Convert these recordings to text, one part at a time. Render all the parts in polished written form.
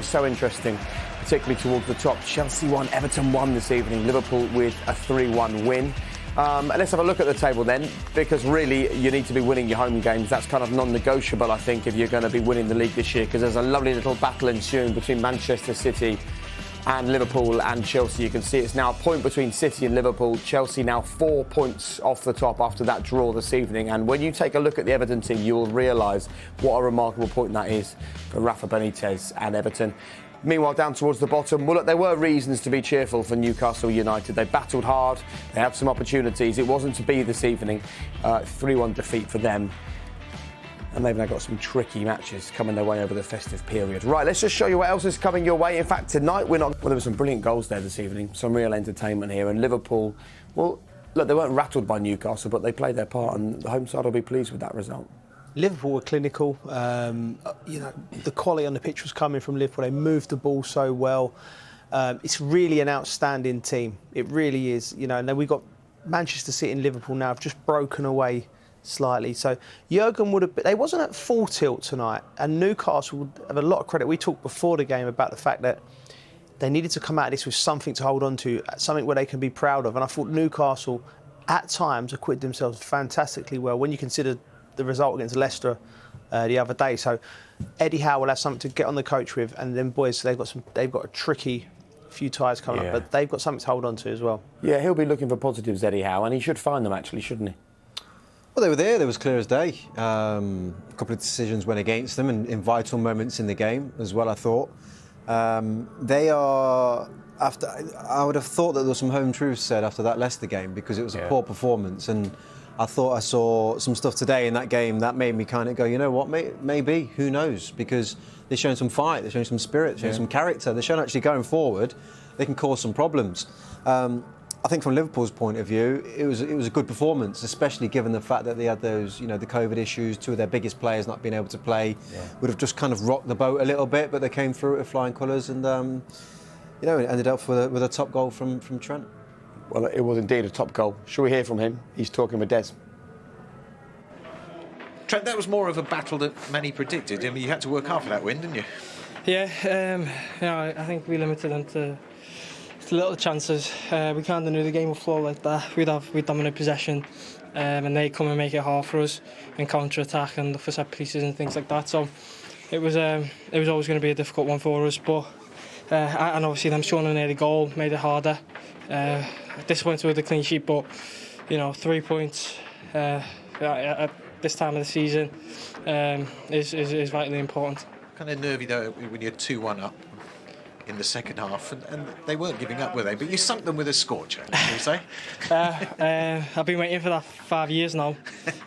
So interesting, particularly towards the top. Chelsea won, Everton won this evening, Liverpool with a 3-1 win. And let's have a look at the table then, because really you need to be winning your home games. That's kind of non-negotiable, I think, if you're going to be winning the league this year, because there's a lovely little battle ensuing between Manchester City and Liverpool and Chelsea. You can see it's now a point between City and Liverpool. Chelsea now 4 points off the top after that draw this evening. And when you take a look at the Everton team, you will realise what a remarkable point that is for Rafa Benitez and Everton. Meanwhile, down towards the bottom, well, look, there were reasons to be cheerful for Newcastle United. They battled hard, they had some opportunities. It wasn't to be this evening. 3-1 defeat for them. And they've now got some tricky matches coming their way over the festive period. Right, let's just show you what else is coming your way. In fact, tonight well, there were some brilliant goals there this evening. Some real entertainment here. And Liverpool, well, look, they weren't rattled by Newcastle, but they played their part, and the home side will be pleased with that result. Liverpool were clinical. The quality on the pitch was coming from Liverpool. They moved the ball so well. It's really an outstanding team. It really is. And then we've got Manchester City and Liverpool now have just broken away slightly. So Jurgen would have they wasn't at full tilt tonight, and Newcastle would have a lot of credit. We talked before the game about the fact that they needed to come out of this with something to hold on to, something where they can be proud of. And I thought Newcastle at times acquitted themselves fantastically well when you consider the result against Leicester the other day. So Eddie Howe will have something to get on the coach with, and then boys, they've got a tricky few ties coming up, but they've got something to hold on to as well. Yeah, he'll be looking for positives, Eddie Howe, and he should find them actually, shouldn't he? Well, they were there. They was clear as day. A couple of decisions went against them in vital moments in the game as well, I thought. They are, I would have thought that there was some home truths said after that Leicester game, because it was a poor performance, and I thought I saw some stuff today in that game that made me kind of go, you know what, maybe, who knows, because they're showing some fight, they're showing some spirit, they're showing some character, they're showing actually going forward, they can cause some problems. I think from Liverpool's point of view, it was a good performance, especially given the fact that they had those, the COVID issues, two of their biggest players not being able to play. Would have just kind of rocked the boat a little bit, but they came through it with flying colours, and it ended up with a top goal from Trent. Well, it was indeed a top goal. Shall we hear from him? He's talking with Des. Trent, that was more of a battle than many predicted. I mean, you had to work hard for that win, didn't you? Yeah, I think we limited them to little chances. We kind of knew the game would flow like that. We'd dominate possession, and they'd come and make it hard for us and counter-attack and look for set pieces and things like that. So it was always going to be a difficult one for us. But and obviously them scoring an early goal made it harder. Disappointed with the clean sheet, but 3 points at this time of the season is vitally important. Kind of nervy though when you're 2-1 up in the second half, and they weren't giving up, were they? But you sunk them with a scorcher, shall we say? I've been waiting for that 5 years now,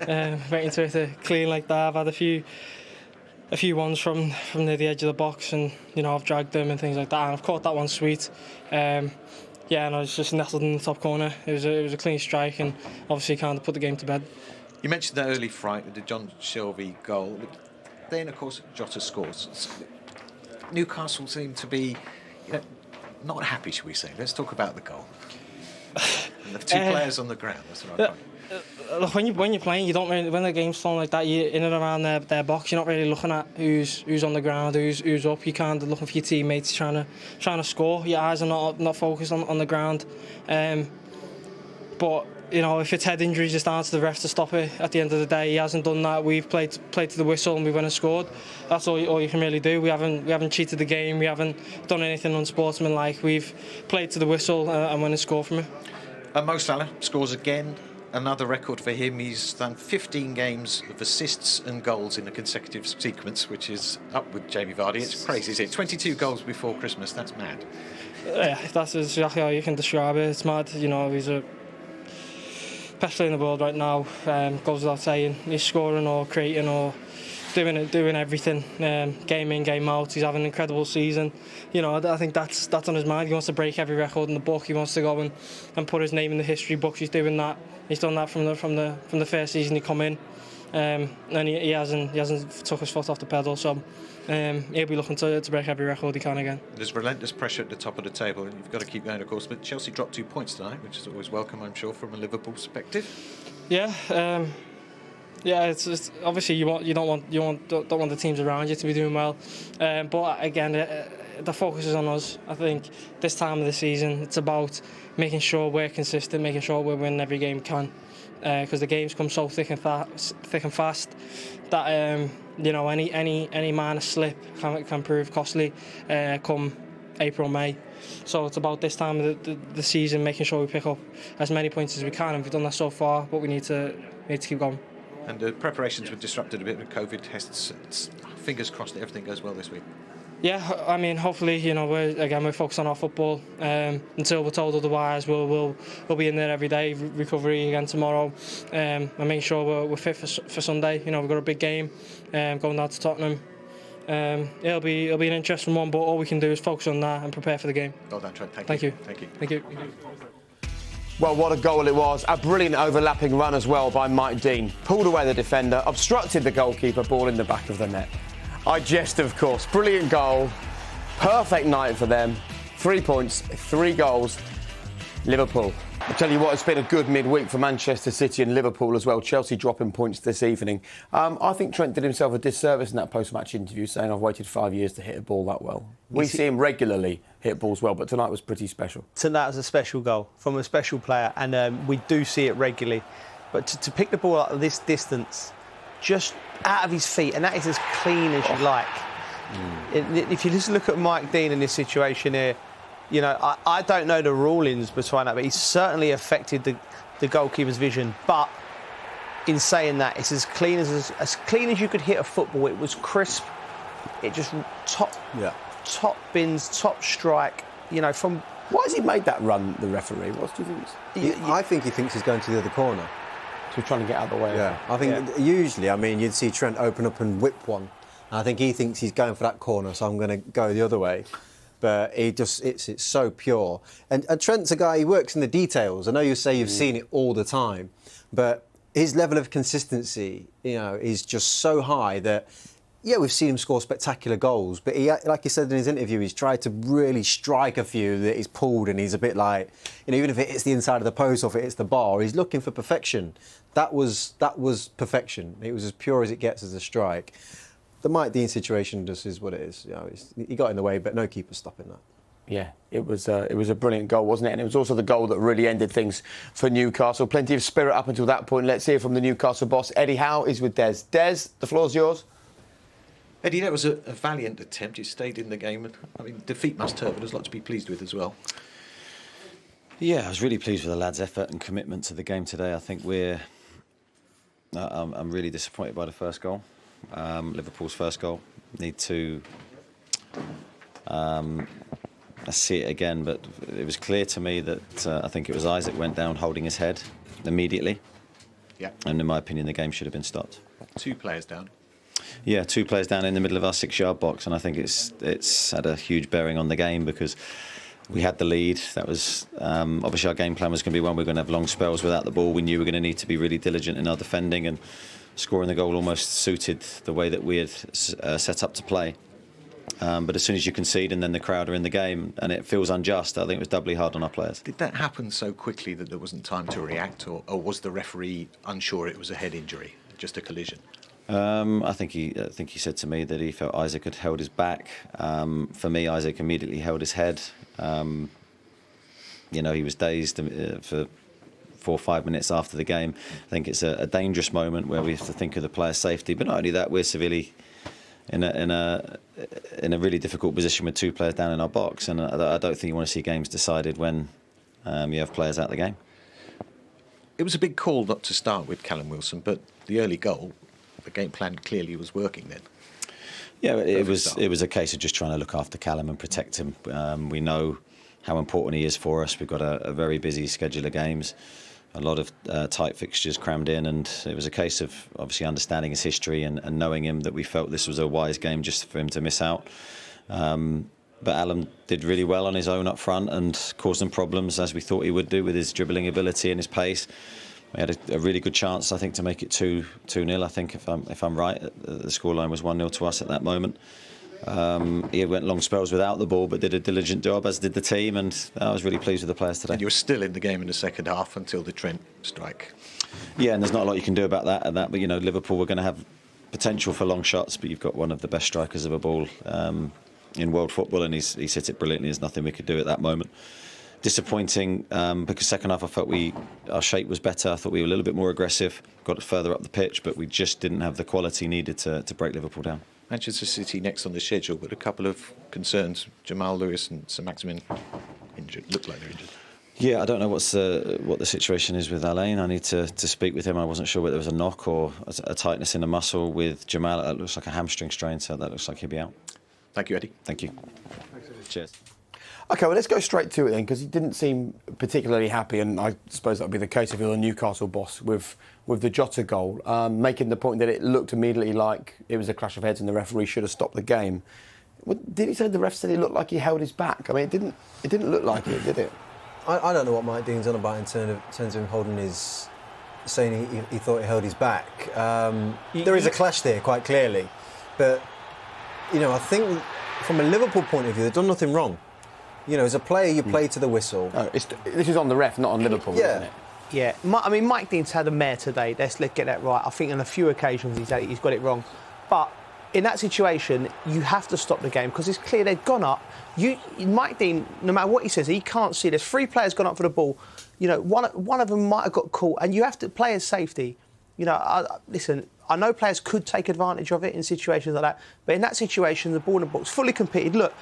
waiting to clean like that. I've had a few ones from near the edge of the box, and I've dragged them and things like that, and I've caught that one sweet. And I was just nestled in the top corner. It was a clean strike, and obviously kind of put the game to bed. You mentioned that early fright with the John Shelby goal. Then, of course, Jota scores. Newcastle seem to be not happy, shall we say. Let's talk about the goal. And the two players on the ground, that's what I find. Look, when you're playing, you don't really, when the game's flowing like that, you're in and around their box. You're not really looking at who's on the ground, who's up. You're kind of looking for your teammates trying to score. Your eyes are not focused on the ground. But if it's head injuries, it's down to the ref to stop it. At the end of the day, he hasn't done that. We've played to the whistle and we went and scored. That's all you can really do. We haven't cheated the game. We haven't done anything unsportsmanlike. We've played to the whistle and went and scored from it. Mo Salah scores again. Another record for him. He's done 15 games of assists and goals in a consecutive sequence, which is up with Jamie Vardy. It's crazy, isn't it? 22 goals before Christmas. That's mad. Yeah, that's exactly how you can describe it. It's mad. He's a best player in the world right now. Goes without saying. He's scoring or creating or doing everything. Game in, game out. He's having an incredible season. I think that's on his mind. He wants to break every record in the book. He wants to go and put his name in the history books. He's doing that. He's done that from the first season he come in, and he hasn't took his foot off the pedal. So he'll be looking to break every record he can again. There's relentless pressure at the top of the table, and you've got to keep going, of course. But Chelsea dropped 2 points tonight, which is always welcome, I'm sure, from a Liverpool perspective. Yeah. Yeah, it's obviously you don't want the teams around you to be doing well, but again, the focus is on us. I think this time of the season, it's about making sure we're consistent, making sure we're winning every game we can, because the games come so thick and fast that any minor slip can prove costly come April, May. So it's about this time of the season, making sure we pick up as many points as we can, and we've done that so far, but we need to keep going. And the preparations were disrupted a bit with COVID tests. Fingers crossed that everything goes well this week. Yeah, I mean, hopefully, we're focused on our football. Until we're told otherwise, we'll be in there every day, recovery again tomorrow, and making sure we're fit for Sunday. We've got a big game going down to Tottenham. It'll be an interesting one, but all we can do is focus on that and prepare for the game. Well done, Trent. Thank you. Thank you. Well, what a goal it was. A brilliant overlapping run as well by Mike Dean. Pulled away the defender, obstructed the goalkeeper, ball in the back of the net. I jest, of course. Brilliant goal. Perfect night for them. 3 points, 3 goals. Liverpool. I tell you what, it's been a good midweek for Manchester City and Liverpool as well. Chelsea dropping points this evening. I think Trent did himself a disservice in that post-match interview, saying I've waited 5 years to hit a ball that well. We see him regularly hit balls well, but tonight was pretty special. Tonight was a special goal from a special player, and we do see it regularly. But to pick the ball up at this distance, just out of his feet, and that is as clean as you like. If you just look at Mike Dean in this situation here, I don't know the rulings between that, but he's certainly affected the goalkeeper's vision. But in saying that, it's as clean as you could hit a football. It was crisp. It just top bins, top strike. From why has he made that run? The referee. What do you think? I think he thinks he's going to the other corner. So he's trying to get out of the way. Yeah, I think usually, you'd see Trent open up and whip one. And I think he thinks he's going for that corner, so I'm going to go the other way. But it's so pure. And Trent's a guy, he works in the details. I know you say you've seen it all the time, but his level of consistency, is just so high that, we've seen him score spectacular goals, but he, like he said in his interview, he's tried to really strike a few that he's pulled, and he's a bit like, even if it hits the inside of the post or if it hits the bar, he's looking for perfection. That was perfection. It was as pure as it gets as a strike. The Mike Dean situation just is what it is. He got in the way, but no keeper stopping that. Yeah, it was a brilliant goal, wasn't it? And it was also the goal that really ended things for Newcastle. Plenty of spirit up until that point. Let's hear from the Newcastle boss. Eddie Howe is with Des. Des, the floor's yours. Eddie, that was a valiant attempt. You stayed in the game. Defeat must hurt, but there's a lot to be pleased with as well. Yeah, I was really pleased with the lads' effort and commitment to the game today. I think I'm really disappointed by the first goal. Liverpool's first goal. Need to see it again, but it was clear to me that I think it was Isaac went down holding his head immediately. Yeah. And in my opinion, the game should have been stopped. 2 players down. Yeah, 2 players down in the middle of our 6-yard box, and I think it's had a huge bearing on the game because we had the lead. That was obviously our game plan was going to be one. We're going to have long spells without the ball. We knew we were going to need to be really diligent in our defending, and scoring the goal almost suited the way that we had set up to play. But as soon as you concede and then the crowd are in the game and it feels unjust, I think it was doubly hard on our players. Did that happen so quickly that there wasn't time to react, or was the referee unsure it was a head injury, just a collision? I think he said to me that he felt Isaac had held his back. For me, Isaac immediately held his head. He was dazed for 4 or 5 minutes after the game. I think it's a dangerous moment where we have to think of the player's safety. But not only that, we're severely in a really difficult position with 2 players down in our box. And I don't think you want to see games decided when you have players out of the game. It was a big call not to start with Callum Wilson, but the early goal, the game plan clearly was working then. Yeah, it was a case of just trying to look after Callum and protect him. We know how important he is for us. We've got a very busy schedule of games, a lot of tight fixtures crammed in, and it was a case of obviously understanding his history and knowing him that we felt this was a wise game just for him to miss out. But Alan did really well on his own up front and caused them problems, as we thought he would do, with his dribbling ability and his pace. We had a really good chance, I think, to make it 2-0. I think, if I'm right, the scoreline was 1-0 to us at that moment. He went long spells without the ball, but did a diligent job, as did the team, and I was really pleased with the players today. And you were still in the game in the second half until the Trent strike. Yeah, and there's not a lot you can do about that. But Liverpool were going to have potential for long shots, but you've got one of the best strikers of a ball in world football, and he's hit it brilliantly. There's nothing we could do at that moment. Disappointing because second half I felt our shape was better. I thought we were a little bit more aggressive, got it further up the pitch, but we just didn't have the quality needed to break Liverpool down. Manchester City next on the schedule, but a couple of concerns. Jamal Lewis and St-Maximin injured, look like they're injured. Yeah, I don't know what the situation is with Alain. I need to speak with him. I wasn't sure whether there was a knock or a tightness in the muscle with Jamal. It looks like a hamstring strain, so that looks like he'll be out. Thank you, Eddie. Thank you. Cheers. OK, well, let's go straight to it then, because he didn't seem particularly happy, and I suppose that would be the case if you're the Newcastle boss, with the Jota goal, making the point that it looked immediately like it was a clash of heads and the referee should have stopped the game. Did he say the ref said it looked like he held his back? I mean, it didn't look like it, did it? I don't know what Mike Dean's on about in terms of him holding his... saying he thought he held his back. There is a clash there, quite clearly. But, I think from a Liverpool point of view, they've done nothing wrong. As a player, you play to the whistle. Oh, this is on the ref, not on Liverpool, isn't it? Yeah, I mean, Mike Dean's had a mare today. Let's get that right. I think on a few occasions he's got it wrong. But in that situation, you have to stop the game because it's clear they've gone up. Mike Dean, no matter what he says, he can't see. There's 3 players gone up for the ball. One of them might have got caught, and you have to play as safety. Listen, I know players could take advantage of it in situations like that, but in that situation, the ball in the box, fully competed. Look,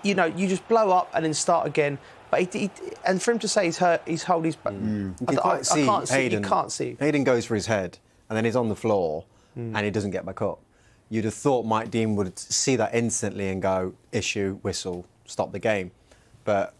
you just blow up and then start again. But and for him to say he's hurt, he's held his back. You can't see. Hayden goes for his head, and then he's on the floor, and he doesn't get back up. You'd have thought Mike Dean would see that instantly and go, issue, whistle, stop the game. But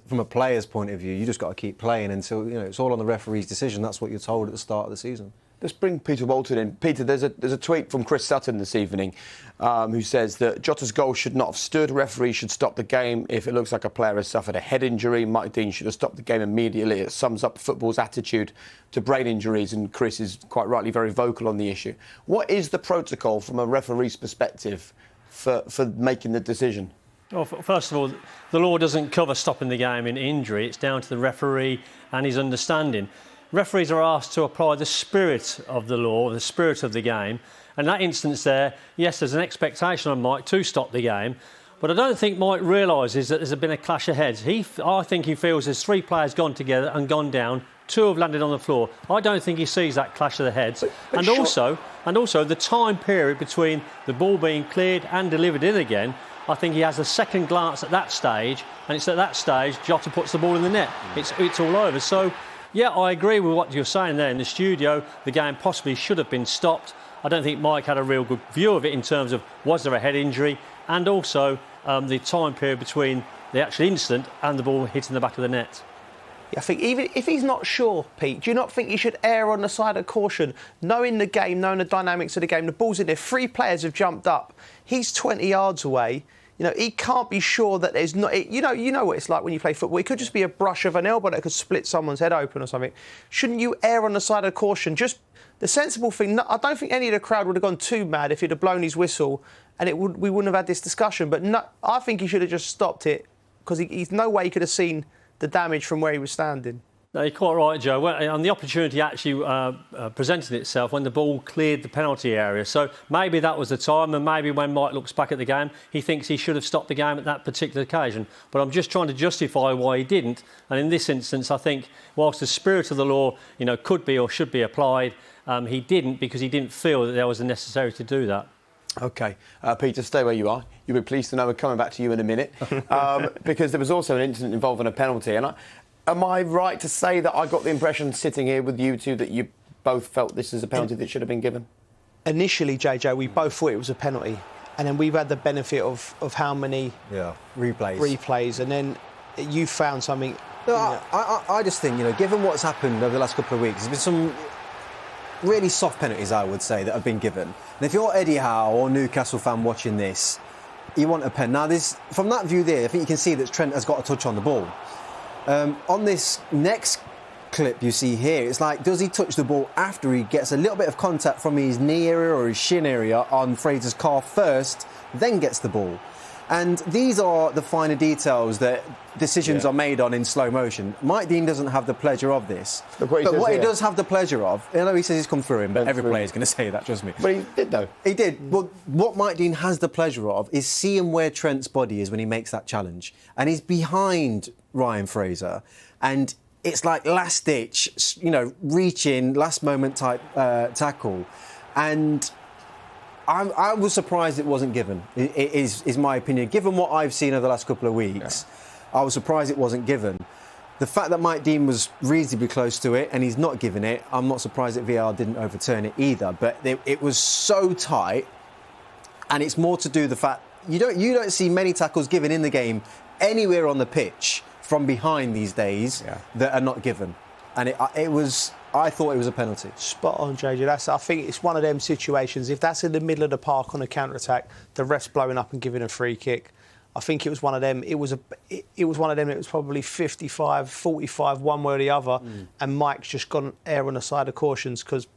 from a player's point of view, you just got to keep playing until it's all on the referee's decision. That's what you're told at the start of the season. Let's bring Peter Walton in. Peter, there's a tweet from Chris Sutton this evening who says that Jota's goal should not have stood. Referee should stop the game if it looks like a player has suffered a head injury. Mike Dean should have stopped the game immediately. It sums up football's attitude to brain injuries, and Chris is quite rightly very vocal on the issue. What is the protocol from a referee's perspective for making the decision? Well, first of all, the law doesn't cover stopping the game in injury. It's down to the referee and his understanding. Referees are asked to apply the spirit of the law, the spirit of the game. And in that instance there, yes, there's an expectation on Mike to stop the game. But I don't think Mike realises that there's been a clash of heads. I think he feels there's 3 players gone together and gone down. 2 have landed on the floor. I don't think he sees that clash of the heads. And also the time period between the ball being cleared and delivered in again, I think he has a second glance at that stage, and it's at that stage Jota puts the ball in the net. It's all over. So, yeah, I agree with what you're saying there in the studio. The game possibly should have been stopped. I don't think Mike had a real good view of it in terms of was there a head injury, and also the time period between the actual incident and the ball hitting the back of the net. I think even if he's not sure, Pete, do you not think he should err on the side of caution? Knowing the game, knowing the dynamics of the game, the ball's in there, 3 players have jumped up. He's 20 yards away. He can't be sure that there's not... You know what it's like when you play football. It could just be a brush of an elbow that could split someone's head open or something. Shouldn't you err on the side of caution? Just the sensible thing... I don't think any of the crowd would have gone too mad if he'd have blown his whistle and we wouldn't have had this discussion. But no, I think he should have just stopped it because he's no way he could have seen the damage from where he was standing. No, you're quite right, Joe. And the opportunity actually presented itself when the ball cleared the penalty area. So maybe that was the time, and maybe when Mike looks back at the game, he thinks he should have stopped the game at that particular occasion. But I'm just trying to justify why he didn't. And in this instance, I think whilst the spirit of the law, could be or should be applied, he didn't because he didn't feel that there was a necessity to do that. OK. Peter, stay where you are. You'll be pleased to know we're coming back to you in a minute because there was also an incident involving a penalty. And am I right to say that I got the impression sitting here with you two that you both felt this is a penalty that should have been given? Initially, JJ, we both thought it was a penalty. And then we've had the benefit of how many replays. And then you found something... No, I just think, given what's happened over the last couple of weeks, there's been some really soft penalties, I would say, that have been given. And if you're Eddie Howe or Newcastle fan watching this, you want a pen. Now, from that view there, I think you can see that Trent has got a touch on the ball. On this next clip you see here, it's like, does he touch the ball after he gets a little bit of contact from his knee area or his shin area on Fraser's calf first, then gets the ball? And these are the finer details that decisions are made on in slow motion. Mike Dean doesn't have the pleasure of this. But what he does have the pleasure of, I know he says he's come through him, but every player is going to say that, trust me. But he did, though. He did. Well, what Mike Dean has the pleasure of is seeing where Trent's body is when he makes that challenge. And he's behind Ryan Fraser. And it's like last-ditch, reach-in, last-moment type tackle. And I was surprised it wasn't given, is my opinion. Given what I've seen over the last couple of weeks, I was surprised it wasn't given. The fact that Mike Dean was reasonably close to it and he's not given it, I'm not surprised that VAR didn't overturn it either. But it was so tight, and it's more to do with the fact you don't see many tackles given in the game anywhere on the pitch from behind these days that are not given. And I thought it was a penalty. Spot on, JJ. I think it's one of them situations. If that's in the middle of the park on a counter-attack, the ref's blowing up and giving a free kick. I think it was one of them. It was one of them. It was probably 55, 45, one way or the other. And Mike's just gone err on the side of cautions because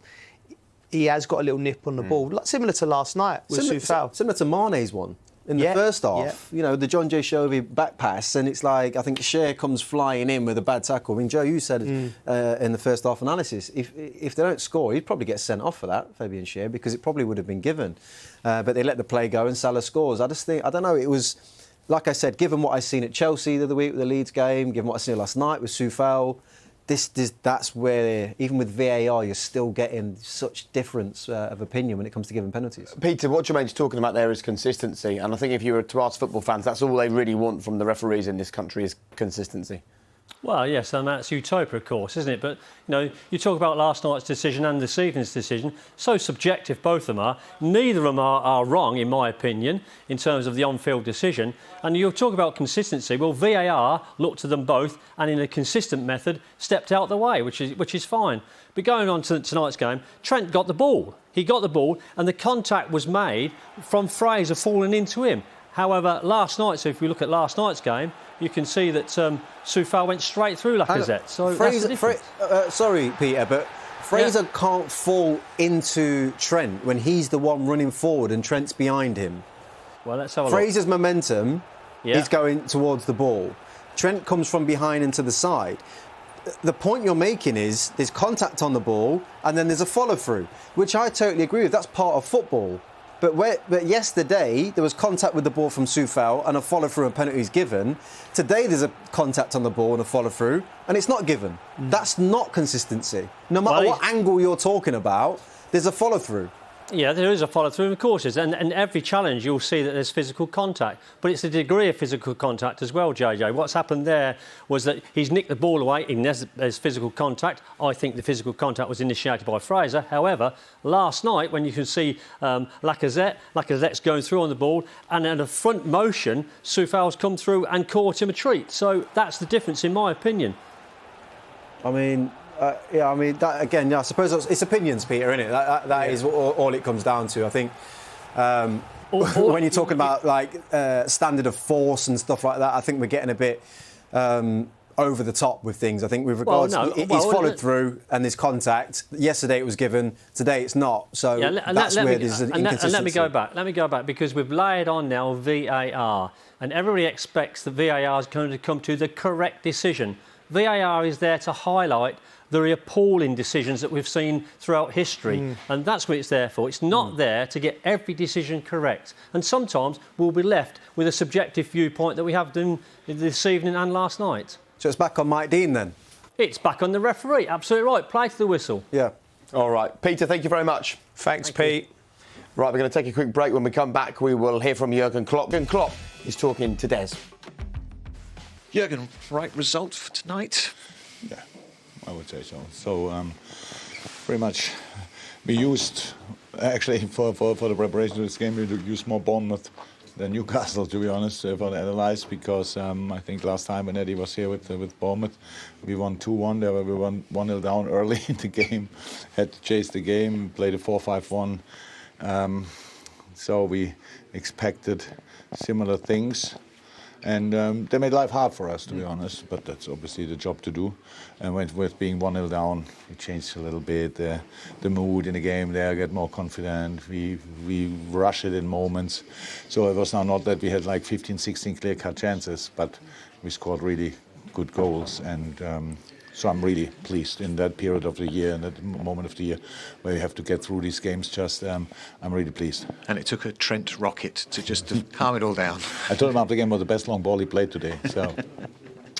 he has got a little nip on the ball, similar to last night with ᴍᴏ. Similar to Mane's one. In the first half, the John J. Shelby back pass, and it's like, I think Shea comes flying in with a bad tackle. I mean, Joe, you said in the first half analysis, if they don't score, he'd probably get sent off for that, Fabian Shea, because it probably would have been given. But they let the play go and Salah scores. I just think, I don't know, it was, like I said, given what I've seen at Chelsea the other week with the Leeds game, given what I seen last night with ᴍᴏ, that's where, even with VAR, you're still getting such difference of opinion when it comes to giving penalties. Peter, what Jermaine's talking about there is consistency. And I think if you were to ask football fans, that's all they really want from the referees in this country is consistency. Well, yes, and that's ᴍᴏ, of course, isn't it? But, you talk about last night's decision and this evening's decision. So subjective both of them are. Neither of them are wrong, in my opinion, in terms of the on-field decision. And you'll talk about consistency. Well, VAR looked at them both and, in a consistent method, stepped out the way, which is fine. But going on to tonight's game, Trent got the ball. He got the ball, and the contact was made from Fraser falling into him. However, last night, so if we look at last night's game, you can see that ᴍᴏ went straight through Lacazette. So Fraser, that's the difference. Sorry, Peter, but Fraser can't fall into Trent when he's the one running forward and Trent's behind him. Well, let's have a Fraser's look. momentum is going towards the ball. Trent comes from behind and to the side. The point you're making is there's contact on the ball and then there's a follow-through, which I totally agree with. That's part of football. But yesterday, there was contact with the ball from ᴍᴏ and a follow-through and penalties given. Today, there's a contact on the ball and a follow-through, and it's not given. That's not consistency. No matter what angle you're talking about, there's a follow-through. Yeah, there is a follow-through, of course. And every challenge, you'll see that there's physical contact. But it's the degree of physical contact as well, JJ. What's happened there was that he's nicked the ball away, and there's physical contact. I think the physical contact was initiated by Fraser. However, last night, when you can see Lacazette's going through on the ball, and in a front motion, ᴍᴏ's come through and caught him a treat. So that's the difference, in my opinion. I mean, that, again, I suppose it's opinions, Peter, isn't it? That is all it comes down to. I think when you're talking about standard of force and stuff like that, I think we're getting a bit over the top with things. I think with regards, he's followed through and there's contact. Yesterday it was given, today it's not. So that's where there's an inconsistency. And let me go back because we've layered on now VAR, and everybody expects that VAR is going to come to the correct decision. VAR is there to highlight the appalling decisions that we've seen throughout history. And that's what it's there for. It's not there to get every decision correct. And sometimes we'll be left with a subjective viewpoint that we have done this evening and last night. So it's back on Mike Dean then? It's back on the referee. Absolutely right. Play to the whistle. Yeah. All right. Peter, thank you very much. Thanks, Pete. Right, we're going to take a quick break. When we come back, we will hear from Jurgen Klopp. Jurgen Klopp is talking to Des. Jurgen, right result for tonight? Yeah, I would say so. So, pretty much we used, actually, for the preparation of this game, we used more Bournemouth than Newcastle, to be honest, for the analyze, because I think last time when Eddie was here with Bournemouth, we won 2-1 there, where we won 1-0 down early in the game, had to chase the game, played a 4-5-1. So we expected similar things. And they made life hard for us, to be honest, but that's obviously the job to do. And with being 1-0 down, we changed a little bit the mood in the game there, get more confident. We rush it in moments. So it was now not that we had like 15, 16 clear-cut chances, but we scored really good goals. And so I'm really pleased in that period of the year, in that moment of the year where you have to get through these games. I'm really pleased. And it took a Trent rocket to calm it all down. I told him after the game was the best long ball he played today. So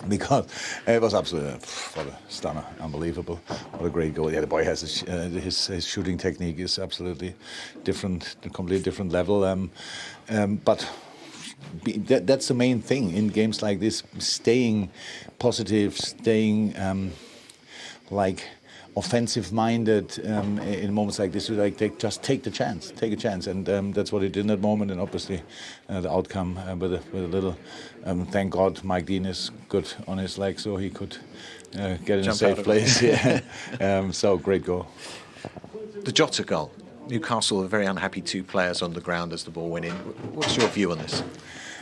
because it was absolutely what a stunner, unbelievable, what a great goal. Yeah, the boy has his shooting technique is absolutely different, a completely different level. But that's the main thing in games like this: staying positive, staying offensive-minded in moments like this. Just take the chance, take a chance, and that's what he did in that moment. And obviously, the outcome with a little. Thank God, Mike Dean is good on his leg, so he could get in a safe place. Yeah. So great goal. The Jota goal. Newcastle are very unhappy, 2 players on the ground as the ball went in. What's your view on this?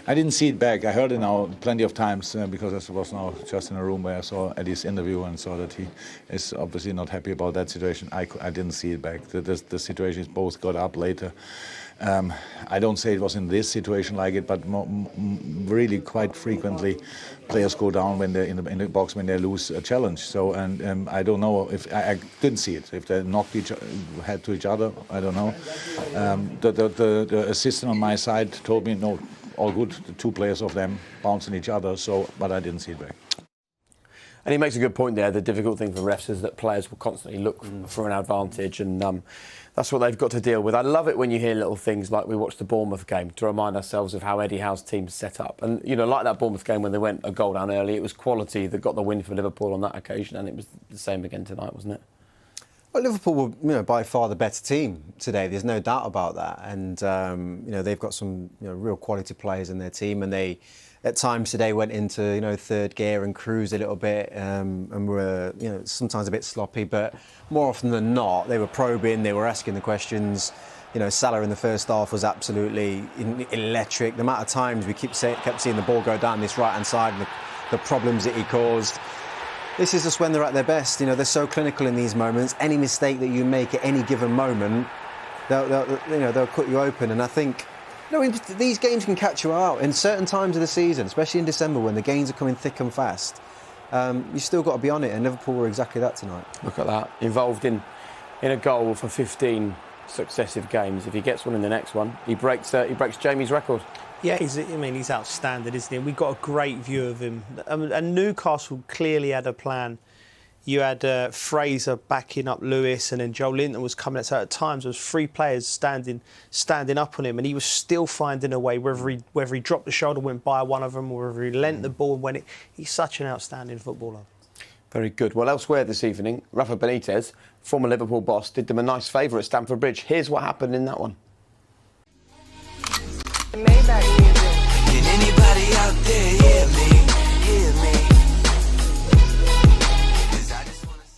I didn't see it back. I heard it now plenty of times because I was now just in a room where I saw Eddie's interview and saw that he is obviously not happy about that situation. I didn't see it back. The situation is both got up later. I don't say it was in this situation like it, but really quite frequently players go down when they're in the box when they lose a challenge. So and I don't know if I didn't see it. If they knocked each head to each other, I don't know. The assistant on my side told me no. All good, the 2 players of them bouncing each other, but I didn't see it back. And he makes a good point there. The difficult thing for refs is that players will constantly look for an advantage, and that's what they've got to deal with. I love it when you hear little things like we watched the Bournemouth game to remind ourselves of how Eddie Howe's team's set up. And, like that Bournemouth game when they went a goal down early, it was quality that got the win for Liverpool on that occasion, and it was the same again tonight, wasn't it? Well, Liverpool were, by far the better team today. There's no doubt about that. And they've got some real quality players in their team, and they, at times today, went into third gear and cruised a little bit, and were sometimes a bit sloppy. But more often than not, they were probing, they were asking the questions. Salah in the first half was absolutely electric. The amount of times we kept seeing the ball go down this right hand side, and the problems that he caused. This is just when they're at their best. They're so clinical in these moments. Any mistake that you make at any given moment, they'll cut you open. And I think these games can catch you out in certain times of the season, especially in December when the games are coming thick and fast. You still got to be on it, and Liverpool were exactly that tonight. Look at that, involved in a goal for 15 successive games. If he gets one in the next one, he breaks Jamie's record. Yeah, he's outstanding, isn't he? We got a great view of him. And Newcastle clearly had a plan. You had Fraser backing up Lewis, and then Joe Linton was coming out. So at times, there was 3 players standing up on him, and he was still finding a way. Whether he dropped the shoulder, went by one of them, or whether he lent the ball and went. He's such an outstanding footballer. Very good. Well, elsewhere this evening, Rafa Benitez, former Liverpool boss, did them a nice favour at Stamford Bridge. Here's what happened in that one. Can anybody out there